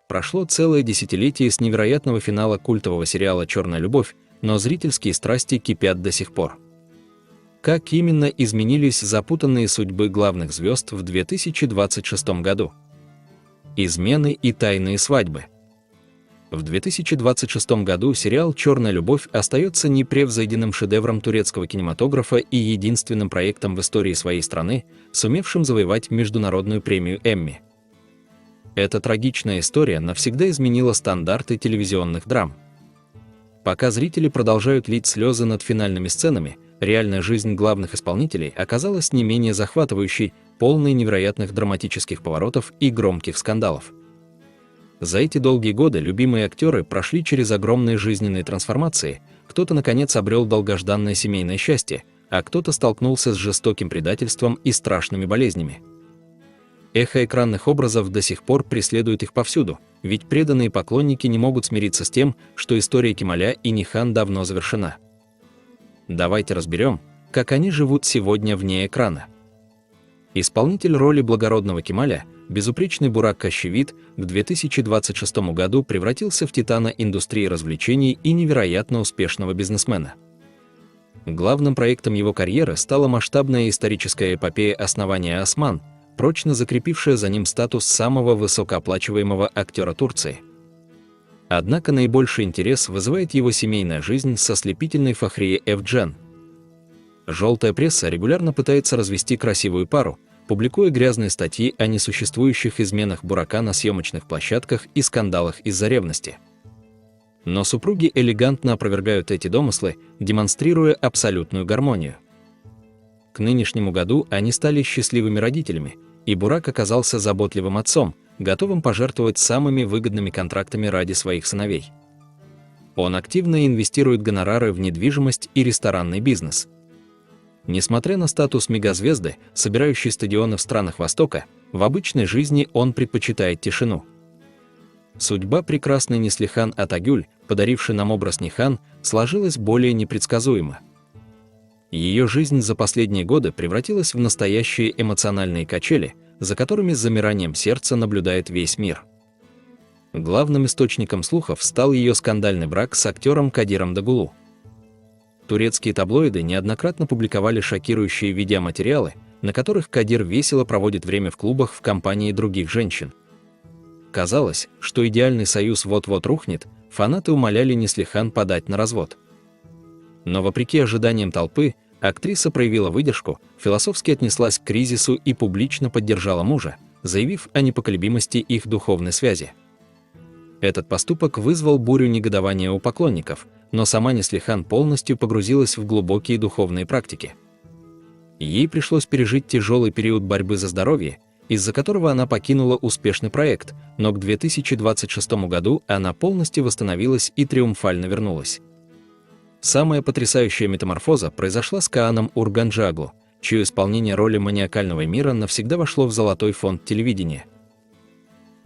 Прошло целое десятилетие с невероятного финала культового сериала «Черная любовь», но зрительские страсти кипят до сих пор. Как именно изменились запутанные судьбы главных звезд в 2026 году? Измены и тайные свадьбы. В 2026 году сериал «Черная любовь» остается непревзойденным шедевром турецкого кинематографа и единственным проектом в истории своей страны, сумевшим завоевать международную премию Эмми. Эта трагичная история навсегда изменила стандарты телевизионных драм. Пока зрители продолжают лить слезы над финальными сценами, реальная жизнь главных исполнителей оказалась не менее захватывающей, полной невероятных драматических поворотов и громких скандалов. За эти долгие годы любимые актеры прошли через огромные жизненные трансформации, кто-то наконец обрел долгожданное семейное счастье, а кто-то столкнулся с жестоким предательством и страшными болезнями. Эхо экранных образов до сих пор преследует их повсюду, ведь преданные поклонники не могут смириться с тем, что история Кемаля и Нихан давно завершена. Давайте разберем, как они живут сегодня вне экрана. Исполнитель роли благородного Кемаля, безупречный Бурак Кащевит, к 2026 году превратился в титана индустрии развлечений и невероятно успешного бизнесмена. Главным проектом его карьеры стала масштабная историческая эпопея основания Осман, прочно закрепившая за ним статус самого высокооплачиваемого актера Турции. Однако наибольший интерес вызывает его семейная жизнь со слепительной Фахрие Эвджен. Желтая пресса регулярно пытается развести красивую пару, публикуя грязные статьи о несуществующих изменах Бурака на съемочных площадках и скандалах из-за ревности. Но супруги элегантно опровергают эти домыслы, демонстрируя абсолютную гармонию. К нынешнему году они стали счастливыми родителями, и Бурак оказался заботливым отцом, готовым пожертвовать самыми выгодными контрактами ради своих сыновей. Он активно инвестирует гонорары в недвижимость и ресторанный бизнес. Несмотря на статус мегазвезды, собирающей стадионы в странах Востока, в обычной жизни он предпочитает тишину. Судьба прекрасной Неслихан Атагюль, подарившей нам образ Нихан, сложилась более непредсказуемо. Ее жизнь за последние годы превратилась в настоящие эмоциональные качели, за которыми с замиранием сердца наблюдает весь мир. Главным источником слухов стал ее скандальный брак с актером Кадиром Дагулу. Турецкие таблоиды неоднократно публиковали шокирующие видеоматериалы, на которых Кадир весело проводит время в клубах в компании других женщин. Казалось, что идеальный союз вот-вот рухнет, фанаты умоляли Неслихан подать на развод. Но вопреки ожиданиям толпы, актриса проявила выдержку, философски отнеслась к кризису и публично поддержала мужа, заявив о непоколебимости их духовной связи. Этот поступок вызвал бурю негодования у поклонников, но сама Неслихан полностью погрузилась в глубокие духовные практики. Ей пришлось пережить тяжелый период борьбы за здоровье, из-за которого она покинула успешный проект, но к 2026 году она полностью восстановилась и триумфально вернулась. Самая потрясающая метаморфоза произошла с Кааном Урганджаглу, чье исполнение роли маниакального эмира навсегда вошло в золотой фонд телевидения.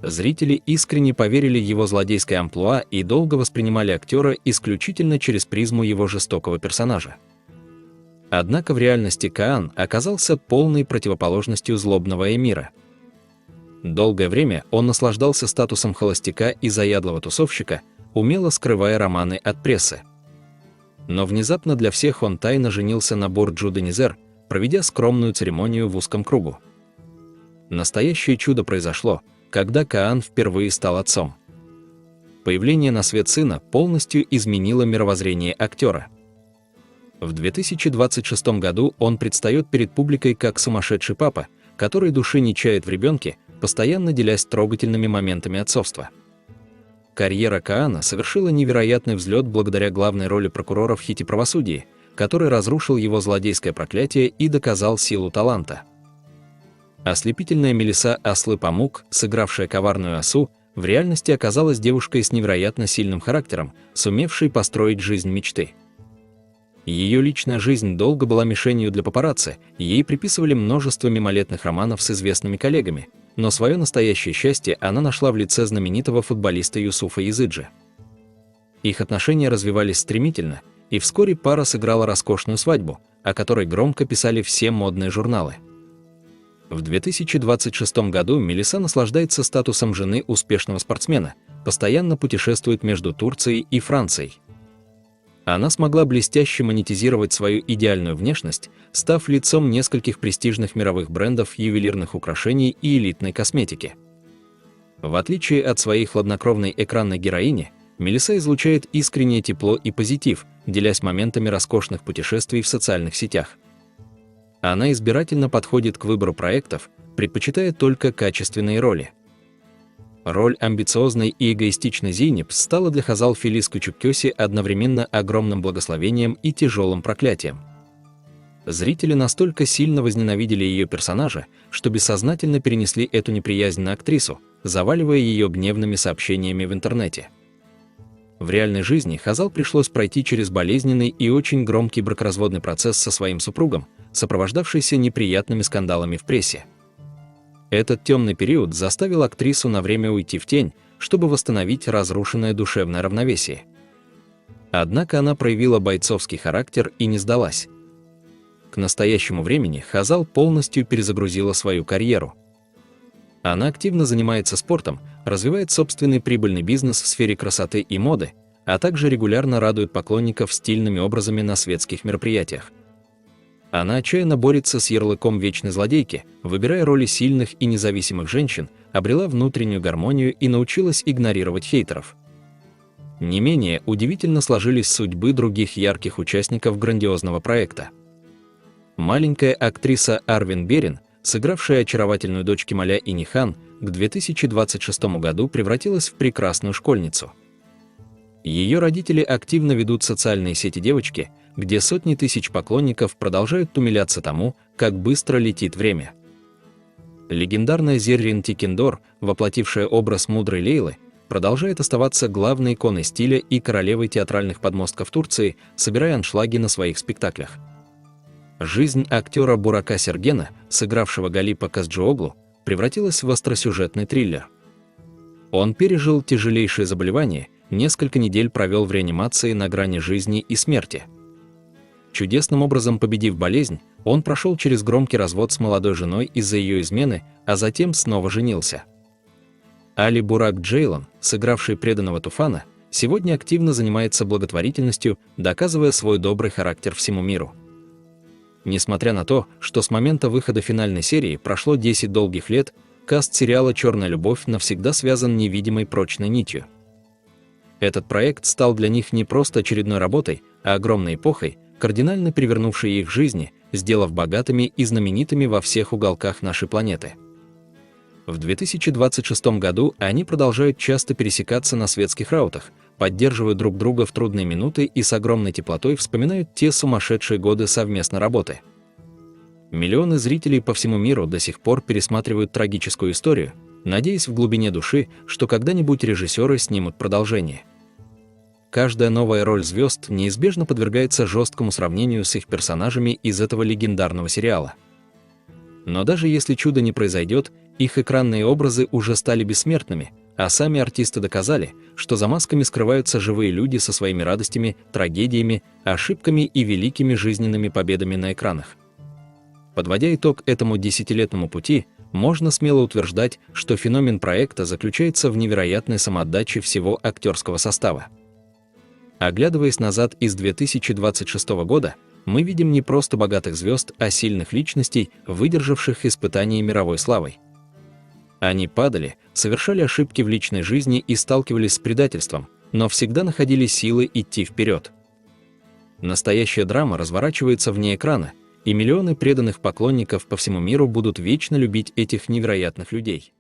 Зрители искренне поверили его злодейской амплуа и долго воспринимали актера исключительно через призму его жестокого персонажа. Однако в реальности Каан оказался полной противоположностью злобного эмира. Долгое время он наслаждался статусом холостяка и заядлого тусовщика, умело скрывая романы от прессы. Но внезапно для всех он тайно женился на Бурджу Денизер, проведя скромную церемонию в узком кругу. Настоящее чудо произошло, когда Каан впервые стал отцом. Появление на свет сына полностью изменило мировоззрение актера. В 2026 году он предстает перед публикой как сумасшедший папа, который души не чает в ребенке, постоянно делясь трогательными моментами отцовства. Карьера Каана совершила невероятный взлет благодаря главной роли прокурора в хите «Правосудие», который разрушил его злодейское проклятие и доказал силу таланта. Ослепительная Мелиса Аслы Памук, сыгравшая коварную осу, в реальности оказалась девушкой с невероятно сильным характером, сумевшей построить жизнь мечты. Ее личная жизнь долго была мишенью для папарацци, ей приписывали множество мимолетных романов с известными коллегами, но свое настоящее счастье она нашла в лице знаменитого футболиста Юсуфа Языджи. Их отношения развивались стремительно, и вскоре пара сыграла роскошную свадьбу, о которой громко писали все модные журналы. В 2026 году Мелисса наслаждается статусом жены успешного спортсмена, постоянно путешествует между Турцией и Францией. Она смогла блестяще монетизировать свою идеальную внешность, став лицом нескольких престижных мировых брендов ювелирных украшений и элитной косметики. В отличие от своей хладнокровной экранной героини, Мелисса излучает искреннее тепло и позитив, делясь моментами роскошных путешествий в социальных сетях. Она избирательно подходит к выбору проектов, предпочитая только качественные роли. Роль амбициозной и эгоистичной Зейнеп стала для Хазал Фелис Кучуккёси одновременно огромным благословением и тяжелым проклятием. Зрители настолько сильно возненавидели ее персонажа, что бессознательно перенесли эту неприязнь на актрису, заваливая ее гневными сообщениями в интернете. В реальной жизни Хазал пришлось пройти через болезненный и очень громкий бракоразводный процесс со своим супругом, сопровождавшийся неприятными скандалами в прессе. Этот темный период заставил актрису на время уйти в тень, чтобы восстановить разрушенное душевное равновесие. Однако она проявила бойцовский характер и не сдалась. К настоящему времени Хазал полностью перезагрузила свою карьеру. Она активно занимается спортом, развивает собственный прибыльный бизнес в сфере красоты и моды, а также регулярно радует поклонников стильными образами на светских мероприятиях. Она отчаянно борется с ярлыком вечной злодейки, выбирая роли сильных и независимых женщин, обрела внутреннюю гармонию и научилась игнорировать хейтеров. Не менее удивительно сложились судьбы других ярких участников грандиозного проекта. Маленькая актриса Арвин Берин, сыгравшая очаровательную дочь Кемаля Инихан, к 2026 году превратилась в прекрасную школьницу. Ее родители активно ведут социальные сети девочки, где сотни тысяч поклонников продолжают умиляться тому, как быстро летит время. Легендарная Зеррин Тикендор, воплотившая образ мудрой Лейлы, продолжает оставаться главной иконой стиля и королевой театральных подмостков Турции, собирая аншлаги на своих спектаклях. Жизнь актера Бурака Сергена, сыгравшего Галипа Казджиоглу, превратилась в остросюжетный триллер. Он пережил тяжелейшее заболевание, несколько недель провел в реанимации на грани жизни и смерти. Чудесным образом победив болезнь, он прошел через громкий развод с молодой женой из-за ее измены, а затем снова женился. Али Бурак Джейлан, сыгравший преданного Туфана, сегодня активно занимается благотворительностью, доказывая свой добрый характер всему миру. Несмотря на то, что с момента выхода финальной серии прошло 10 долгих лет, каст сериала «Черная любовь» навсегда связан невидимой прочной нитью. Этот проект стал для них не просто очередной работой, а огромной эпохой, кардинально перевернувшей их жизни, сделав богатыми и знаменитыми во всех уголках нашей планеты. В 2026 году они продолжают часто пересекаться на светских раутах, поддерживают друг друга в трудные минуты и с огромной теплотой вспоминают те сумасшедшие годы совместной работы. Миллионы зрителей по всему миру до сих пор пересматривают трагическую историю, надеясь в глубине души, что когда-нибудь режиссеры снимут продолжение. Каждая новая роль звезд неизбежно подвергается жесткому сравнению с их персонажами из этого легендарного сериала. Но даже если чудо не произойдет, их экранные образы уже стали бессмертными, а сами артисты доказали, что за масками скрываются живые люди со своими радостями, трагедиями, ошибками и великими жизненными победами на экранах. Подводя итог этому десятилетнему пути, можно смело утверждать, что феномен проекта заключается в невероятной самоотдаче всего актерского состава. Оглядываясь назад из 2026 года, мы видим не просто богатых звезд, а сильных личностей, выдержавших испытания мировой славой. Они падали, совершали ошибки в личной жизни и сталкивались с предательством, но всегда находили силы идти вперед. Настоящая драма разворачивается вне экрана, и миллионы преданных поклонников по всему миру будут вечно любить этих невероятных людей.